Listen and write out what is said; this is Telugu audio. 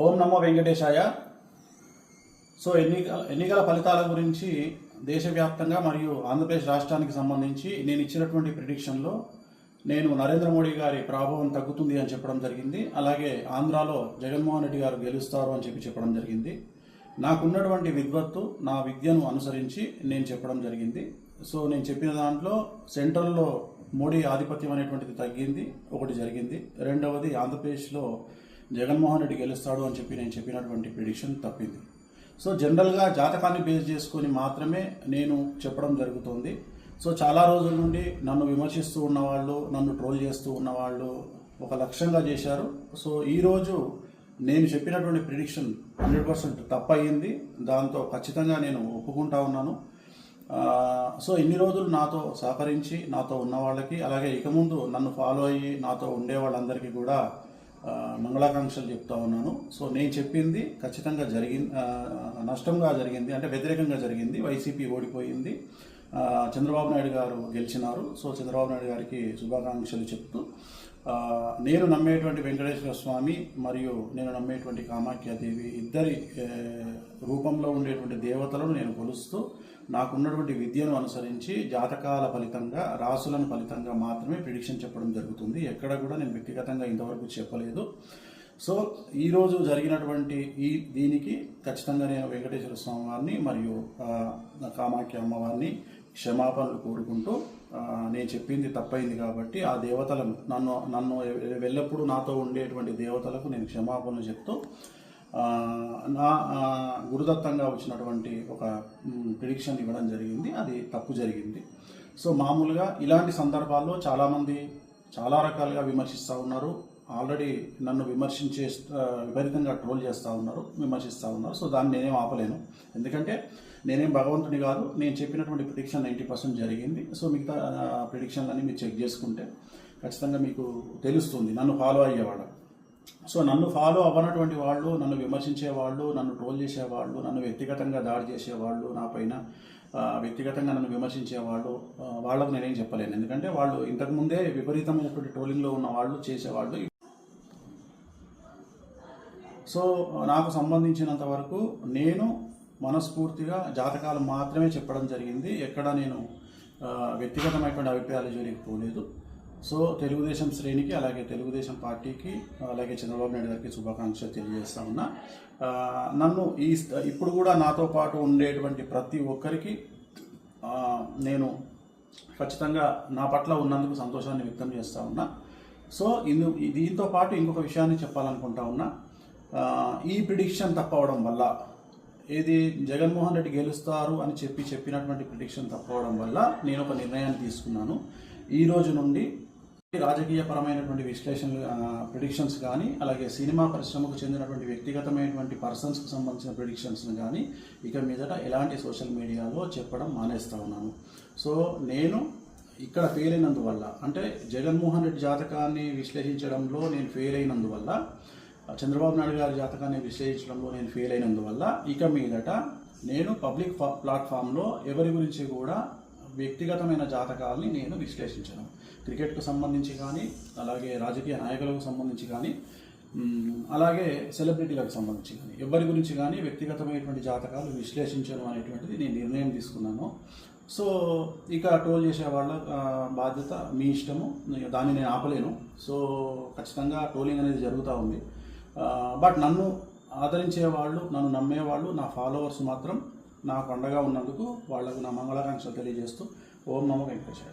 ఓం నమో వెంకటేశాయ. సో ఎన్నికల ఫలితాల గురించి దేశవ్యాప్తంగా మరియు ఆంధ్రప్రదేశ్ రాష్ట్రానికి సంబంధించి నేను ఇచ్చినటువంటి ప్రిడిక్షన్లో నేను నరేంద్ర మోడీ గారి ప్రభావం తగ్గుతుంది అని చెప్పడం జరిగింది. అలాగే ఆంధ్రాలో జగన్మోహన్ రెడ్డి గారు గెలుస్తారు అని చెప్పడం జరిగింది. నాకున్నటువంటి విద్వత్తు, నా విద్యను అనుసరించి నేను చెప్పడం జరిగింది. సో నేను చెప్పిన దాంట్లో సెంట్రల్లో మోడీ ఆధిపత్యం అనేటువంటిది తగ్గింది, ఒకటి జరిగింది. రెండవది ఆంధ్రప్రదేశ్లో జగన్మోహన్ రెడ్డి గెలుస్తాడు అని నేను చెప్పినటువంటి ప్రిడిక్షన్ తప్పింది. సో జనరల్గా జాతకాన్ని బేస్ చేసుకొని మాత్రమే నేను చెప్పడం జరుగుతుంది. సో చాలా రోజుల నుండి నన్ను విమర్శిస్తూ ఉన్నవాళ్ళు, నన్ను ట్రోల్ చేస్తూ ఉన్నవాళ్ళు ఒక లక్ష్యంగా చేశారు. సో ఈరోజు నేను చెప్పినటువంటి ప్రిడిక్షన్ 100% తప్పయింది. దాంతో ఖచ్చితంగా నేను ఒప్పుకుంటా ఉన్నాను. సో ఇన్ని రోజులు నాతో సహకరించి నాతో ఉన్న వాళ్ళకి, అలాగే ఇక ముందు నన్ను ఫాలో అయ్యి నాతో ఉండే వాళ్ళందరికీ కూడా మంగళాకాంక్షలు చెప్తా ఉన్నాను. సో నేను చెప్పింది ఖచ్చితంగా నష్టంగా జరిగింది, అంటే వ్యతిరేకంగా జరిగింది. వైసీపీ ఓడిపోయింది, చంద్రబాబు నాయుడు గారు గెలిచినారు. సో చంద్రబాబు నాయుడు గారికి శుభాకాంక్షలు చెప్తూ నేను నమ్మేటువంటి వెంకటేశ్వర స్వామి మరియు నేను నమ్మేటువంటి కామాఖ్యాదేవి ఇద్దరి రూపంలో ఉండేటువంటి దేవతలను నేను కొలుస్తూ నాకున్నటువంటి విద్యను అనుసరించి జాతకాల ఫలితంగా, రాసులను ఫలితంగా మాత్రమే ప్రిడిక్షన్ చెప్పడం జరుగుతుంది. ఎక్కడ కూడా నేను వ్యక్తిగతంగా ఇంతవరకు చెప్పలేదు. సో ఈరోజు జరిగినటువంటి దీనికి ఖచ్చితంగా నేను వెంకటేశ్వర స్వామి వారిని మరియు కామాఖ్య అమ్మవారిని క్షమాపణలు కోరుకుంటూ, నేను చెప్పింది తప్పైంది కాబట్టి ఆ దేవతలను నన్ను ఎల్లప్పుడూ నాతో ఉండేటువంటి దేవతలకు నేను క్షమాపణలు చెప్తూ నా గురుదత్తంగా వచ్చినటువంటి ఒక ప్రిడిక్షన్ ఇవ్వడం జరిగింది. అది తప్పు జరిగింది. సో మామూలుగా ఇలాంటి సందర్భాల్లో చాలామంది చాలా రకాలుగా విమర్శిస్తూ ఉన్నారు. ఆల్రెడీ నన్ను విపరీతంగా ట్రోల్ చేస్తూ ఉన్నారు, విమర్శిస్తూ ఉన్నారు. సో దాన్ని నేనేం ఆపలేను, ఎందుకంటే నేనేం భగవంతుని కాదు. నేను చెప్పినటువంటి ప్రిడిక్షన్ 90% జరిగింది. సో మిగతా ప్రిడిక్షన్లన్నీ మీరు చెక్ చేసుకుంటే ఖచ్చితంగా మీకు తెలుస్తుంది నన్ను ఫాలో అయ్యేవాడు. సో నన్ను ఫాలో అవ్వనటువంటి వాళ్ళు, నన్ను విమర్శించేవాళ్ళు, నన్ను ట్రోల్ చేసేవాళ్ళు, నన్ను వ్యక్తిగతంగా దాడి చేసేవాళ్ళు, నా పైన వ్యక్తిగతంగా నన్ను విమర్శించేవాళ్ళు, వాళ్ళకు నేనేం చెప్పలేను. ఎందుకంటే వాళ్ళు ఇంతకుముందే విపరీతమైనటువంటి ట్రోలింగ్లో ఉన్న వాళ్ళు, చేసేవాళ్ళు. సో నాకు సంబంధించినంత వరకు నేను మనస్ఫూర్తిగా జాతకాలు మాత్రమే చెప్పడం జరిగింది. ఎక్కడ నేను వ్యక్తిగతమైనటువంటి అభిప్రాయాలు జోలికి పోలేదు. సో తెలుగుదేశం శ్రేణికి, అలాగే తెలుగుదేశం పార్టీకి, అలాగే చంద్రబాబు నాయుడు గారికి శుభాకాంక్షలు తెలియజేస్తా ఉన్నా. నన్ను ఇప్పుడు కూడా నాతో పాటు ఉండేటువంటి ప్రతి ఒక్కరికి నేను ఖచ్చితంగా నా పట్ల ఉన్నందుకు సంతోషాన్ని వ్యక్తం చేస్తూ ఉన్నా. సో దీంతో పాటు ఇంకొక విషయాన్ని చెప్పాలనుకుంటా ఉన్నా. ఈ ప్రిడిక్షన్ తప్పవడం వల్ల, ఏది జగన్మోహన్ రెడ్డి గెలుస్తారు అని చెప్పినటువంటి ప్రిడిక్షన్ తప్పవడం వల్ల నేను ఒక నిర్ణయాన్ని తీసుకున్నాను. ఈ రోజు నుండి రాజకీయపరమైనటువంటి విశ్లేషణలు, ప్రిడిక్షన్స్ కానీ, అలాగే సినిమా పరిశ్రమకు చెందినటువంటి వ్యక్తిగతమైనటువంటి పర్సన్స్కి సంబంధించిన ప్రిడిక్షన్స్ని కానీ ఇక మీదట ఎలాంటి సోషల్ మీడియాలో చెప్పడం మానేస్తూ ఉన్నాను. సో నేను ఇక్కడ ఫెయిల్ అయినందువల్ల, అంటే జగన్మోహన్ రెడ్డి జాతకాన్ని విశ్లేషించడంలో నేను ఫెయిల్ అయినందువల్ల, చంద్రబాబు నాయుడు గారి జాతకాన్ని విశ్లేషించడంలో నేను ఫెయిల్ అయినందువల్ల ఇక మీదట నేను పబ్లిక్ ప్లాట్ఫామ్లో ఎవరి గురించి కూడా వ్యక్తిగతమైన జాతకాలని నేను విశ్లేషించను. క్రికెట్కు సంబంధించి కానీ, అలాగే రాజకీయ నాయకులకు సంబంధించి కానీ, అలాగే సెలబ్రిటీలకు సంబంధించి కానీ, ఎవరి గురించి కానీ వ్యక్తిగతమైనటువంటి జాతకాలు విశ్లేషించను అనేటువంటిది నేను నిర్ణయం తీసుకున్నాను. సో ఇక ట్రోల్ చేసే వాళ్ళ బాధ్యత మీ ఇష్టము, దాన్ని నేను ఆపలేను. సో ఖచ్చితంగా ట్రోలింగ్ అనేది జరుగుతూ ఉంది. బట్ నన్ను ఆదరించే వాళ్ళు, నన్ను నమ్మేవాళ్ళు, నా ఫాలోవర్స్ మాత్రం నాకు అండగా ఉన్నందుకు వాళ్లకు నా మంగళాకాంక్షలు తెలియజేస్తూ ఓం నమో వెంకటేశాయ.